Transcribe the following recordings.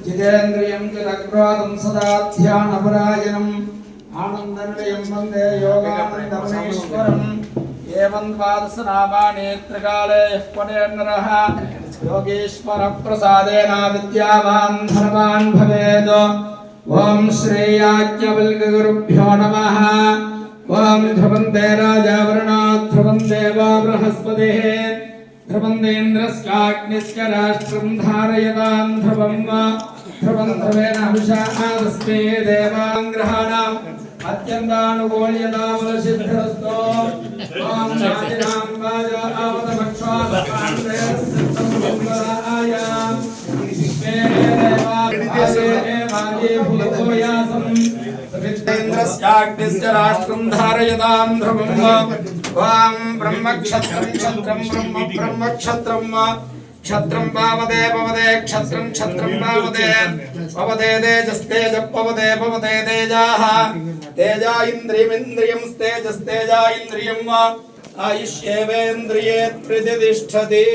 जितेन्द्रियं चिदग्रादं सदा ध्यानपरायणम् आनन्दनिलयं वन्दे योगानन्दमनेश्वरम् एवं द्वादशनामानि त्रिकाले यः पठेन्नरः योगेश्वरप्रसादेन विद्यावान् धनवान् भवेत्। ॐ श्रेयाज्ञवल्क्यगुरुभ्यो नमः। ॐ ध्रुवन्ते राजावरुणा ध्रुवं देवा बृहस्पतिः ध्रुवन्तेन्द्रस्याग्निश्च राष्ट्रं धारयतां ध्रुवं ध्रुवं ध्रुवेण हविषा तस्मै देवाङ्ग्रहाणाम् अत्यन्तानुकूल्यतामलसिद्धिरस्तो। ॐ नादिनां वाजो आवतमक्षासपाण्डयस्सत्तमङ्गलायां विश्वे देवाभागे वाजे भूतोयासं सवितेन्द्रस्याग्निश्च राष्ट्रं धारयतां ध्रुवं वां ब्रह्मक्षत्रं क्षत्रं ब्रह्मक्षत्रं क्षत्रं पावदे पवदे क्षत्रं क्षत्रं पावदे पवदे तेजस्तेज पवदे पवदे तेजाः तेजा इन्द्रियमिन्द्रियं तेजस्तेजा इन्द्रियं आयुष्येवेन्द्रिये प्रतिष्ठति।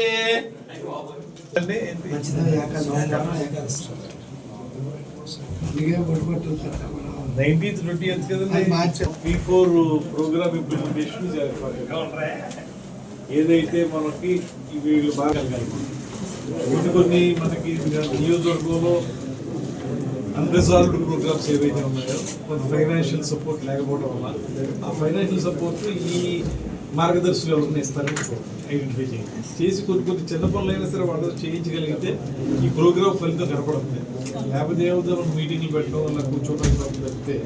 Nineteenth, 20th P4 program implementation ఏదైతే మనకి వీళ్ళు బాగా కొన్ని మనకి నియోజకవర్గంలో అన్రిజాల్వ్డ్ ప్రోగ్రామ్స్ ఏవైతే ఉన్నాయో కొంత ఫైనాన్షియల్ సపోర్ట్ లేకపోవడం వల్ల ఆ ఫైనాన్షియల్ సపోర్ట్ ఈ మార్గదర్శులు ఎవరిని ఇస్తారని ఐడెంటిఫై చేసి కొన్ని చిన్న పనులు అయినా సరే వాళ్ళు చేయించగలిగితే ఈ ప్రోగ్రామ్ ఫలితం కనపడుతుంది. లేకపోతే ఏమవుతుందో మనం మీటింగ్లు పెట్టడం వల్ల కూర్చోవడం తప్పితే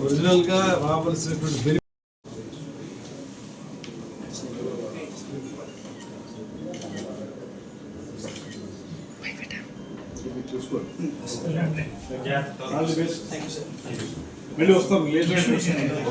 ఒరిజినల్గా రావాల్సినటువంటి చూసుకోండి. మళ్ళీ వస్తాం లేట్